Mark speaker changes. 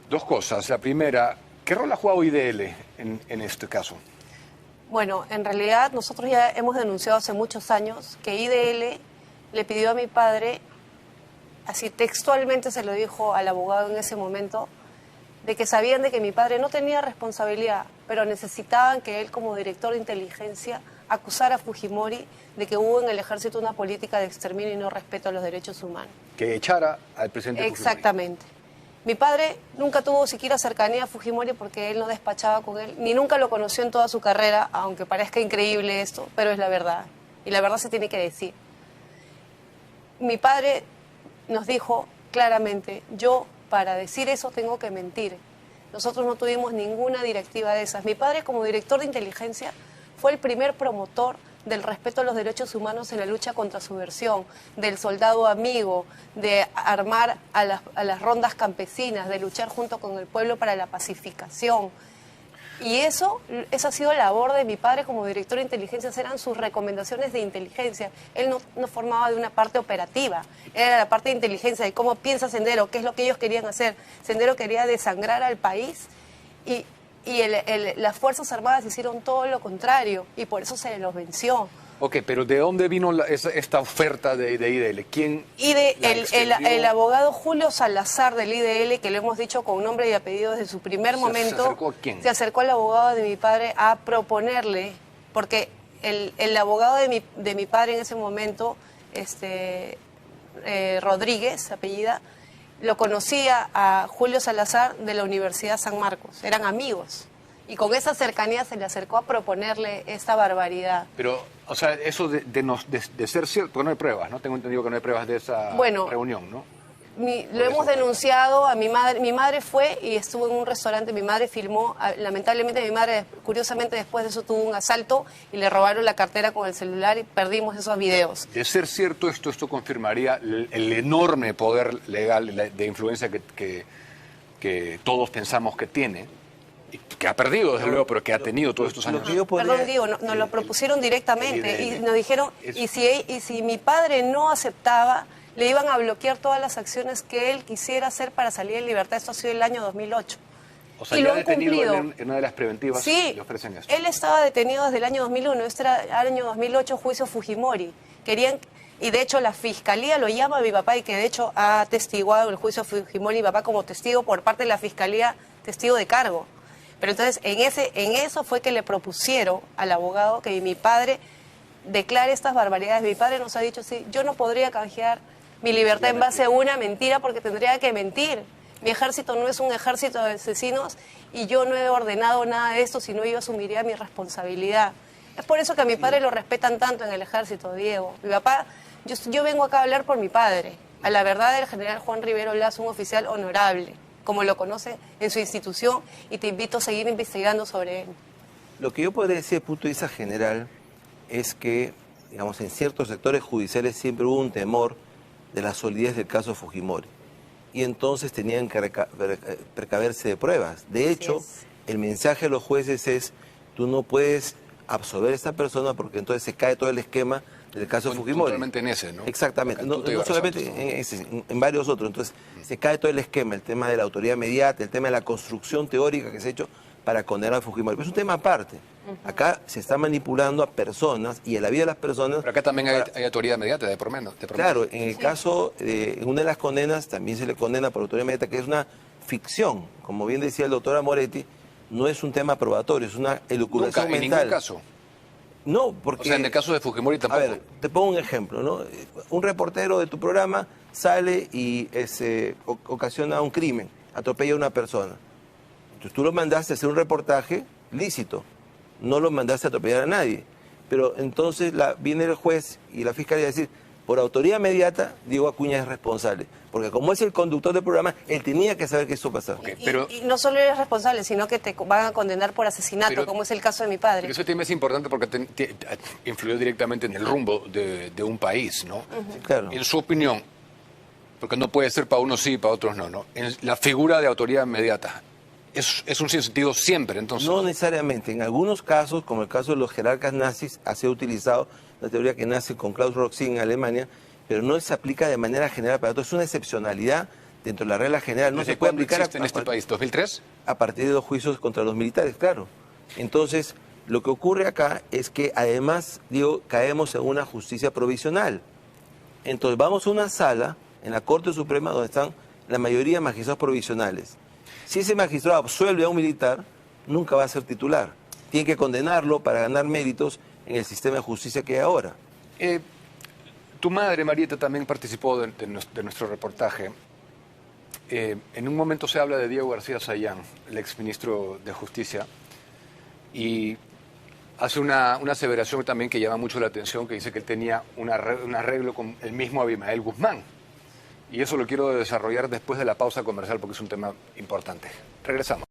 Speaker 1: Dos cosas. La primera, ¿qué rol ha jugado IDL en este caso?
Speaker 2: Bueno, en realidad nosotros ya hemos denunciado hace muchos años que IDL le pidió a mi padre, así textualmente se lo dijo al abogado en ese momento, de que sabían de que mi padre no tenía responsabilidad, pero necesitaban que él como director de inteligencia acusara a Fujimori de que hubo en el ejército una política de exterminio y no respeto a los derechos humanos.
Speaker 1: Que echara al presidente Fujimori.
Speaker 2: Exactamente. Mi padre nunca tuvo siquiera cercanía a Fujimori porque él no despachaba con él, ni nunca lo conoció en toda su carrera, aunque parezca increíble esto, pero es la verdad. Y la verdad se tiene que decir. Mi padre nos dijo claramente, yo para decir eso tengo que mentir. Nosotros no tuvimos ninguna directiva de esas. Mi padre como director de inteligencia fue el primer promotor del respeto a los derechos humanos en la lucha contra subversión, del soldado amigo, de armar a las rondas campesinas, de luchar junto con el pueblo para la pacificación. Y esa ha sido la labor de mi padre como director de inteligencia, eran sus recomendaciones de inteligencia. Él no formaba de una parte operativa, era la parte de inteligencia, de cómo piensa Sendero, qué es lo que ellos querían hacer. Sendero quería desangrar al país y las Fuerzas Armadas hicieron todo lo contrario y por eso se los venció.
Speaker 1: Ok, pero ¿de dónde vino esta oferta de IDL? ¿Quién?
Speaker 2: El abogado Julio Salazar del IDL, que lo hemos dicho con nombre y apellido desde su primer momento,
Speaker 1: ¿Se acercó a quién?
Speaker 2: Se acercó al abogado de mi padre a proponerle, porque el abogado de mi padre en ese momento, Rodríguez, apellida, lo conocía a Julio Salazar de la Universidad San Marcos, eran amigos. Y con esa cercanía se le acercó a proponerle esta barbaridad.
Speaker 1: Pero, o sea, eso de ser cierto, porque no hay pruebas, ¿no? Tengo entendido que no hay pruebas de esa reunión, ¿no?
Speaker 2: Lo hemos denunciado a mi madre. Mi madre fue y estuvo en un restaurante, mi madre filmó. Lamentablemente mi madre, curiosamente, después de eso tuvo un asalto y le robaron la cartera con el celular y perdimos esos videos.
Speaker 1: De ser cierto esto confirmaría el enorme poder legal de influencia que todos pensamos que tiene. Que ha perdido, desde luego, pero que ha tenido todos estos años.
Speaker 2: Perdón, digo, nos lo propusieron directamente y nos dijeron, y si mi padre no aceptaba, le iban a bloquear todas las acciones que él quisiera hacer para salir en libertad. Esto ha sido el año 2008.
Speaker 1: O sea,
Speaker 2: y
Speaker 1: ya
Speaker 2: lo han
Speaker 1: detenido
Speaker 2: cumplido.
Speaker 1: en una de las preventivas,
Speaker 2: sí,
Speaker 1: le ofrecen esto.
Speaker 2: Él estaba detenido desde el año 2001, este era el año 2008, juicio Fujimori. Y de hecho la fiscalía lo llama a mi papá y que de hecho ha atestiguado el juicio Fujimori mi papá como testigo por parte de la fiscalía, testigo de cargo. Pero entonces en eso fue que le propusieron al abogado que mi padre declare estas barbaridades. Mi padre nos ha dicho, sí, yo no podría canjear mi libertad en base a una mentira porque tendría que mentir. Mi ejército no es un ejército de asesinos y yo no he ordenado nada de esto, sino yo asumiría mi responsabilidad. Es por eso que a mi padre lo respetan tanto en el ejército, Diego. Mi papá, yo vengo acá a hablar por mi padre. A la verdad, el general Juan Rivero Lazo, un oficial honorable, como lo conoce en su institución, y te invito a seguir investigando sobre él.
Speaker 3: Lo que yo podría decir desde el punto de vista general es que, digamos, en ciertos sectores judiciales siempre hubo un temor de la solidez del caso Fujimori. Y entonces tenían que precaverse de pruebas. De hecho, el mensaje de los jueces es, tú no puedes absolver a esta persona porque entonces se cae todo el esquema del caso Fujimori.
Speaker 1: Solamente en ese, ¿no?
Speaker 3: Exactamente, no solamente en ese, en varios otros. Entonces, se cae todo el esquema, el tema de la autoridad inmediata, el tema de la construcción teórica que se ha hecho para condenar a Fujimori. Pero es un tema aparte. Acá se está manipulando a personas y a la vida de las personas.
Speaker 1: Pero acá también hay autoridad inmediata, de por menos.
Speaker 3: Claro, en el caso, en una de las condenas también se le condena por autoridad inmediata, que es una ficción. Como bien decía el doctor Amoretti, no es un tema probatorio, es una elucubración mental.
Speaker 1: ¿En ningún caso?
Speaker 3: No, porque...
Speaker 1: O sea, en el caso de Fujimori tampoco.
Speaker 3: A ver, te pongo un ejemplo, ¿no? Un reportero de tu programa sale y ocasiona un crimen, atropella a una persona. Entonces tú lo mandaste a hacer un reportaje lícito, no lo mandaste a atropellar a nadie. Pero entonces viene el juez y la fiscalía a decir, por autoridad inmediata, Diego Acuña es responsable. Porque como es el conductor del programa, él tenía que saber que eso pasaba.
Speaker 1: Okay, pero,
Speaker 2: y no solo eres responsable, sino que te van a condenar por asesinato, como es el caso de mi padre.
Speaker 1: Pero ese tema es importante porque influyó directamente en el rumbo de un país, ¿no?
Speaker 3: Sí, claro.
Speaker 1: En su opinión, porque no puede ser para unos sí y para otros no, ¿no? En la figura de autoridad inmediata, ¿es un sinsentido siempre, entonces?
Speaker 3: No necesariamente. En algunos casos, como el caso de los jerarcas nazis, ha sido utilizado la teoría que nace con Klaus Roxin en Alemania, pero no se aplica de manera general para todos. Es una excepcionalidad dentro de la regla general, no
Speaker 1: ¿Desde
Speaker 3: se puede
Speaker 1: cuándo
Speaker 3: aplicar
Speaker 1: existe en este país? ¿2003?
Speaker 3: a partir de los juicios contra los militares, claro. Entonces, lo que ocurre acá es que además, digo, caemos en una justicia provisional. Entonces, vamos a una sala en la Corte Suprema donde están la mayoría de magistrados provisionales. Si ese magistrado absuelve a un militar, nunca va a ser titular. Tiene que condenarlo para ganar méritos en el sistema de justicia que hay ahora.
Speaker 1: Tu madre, Marieta, también participó de nuestro reportaje. En un momento se habla de Diego García Sayán, el exministro de Justicia, y hace una aseveración también que llama mucho la atención, que dice que él tenía un arreglo con el mismo Abimael Guzmán. Y eso lo quiero desarrollar después de la pausa comercial porque es un tema importante. Regresamos.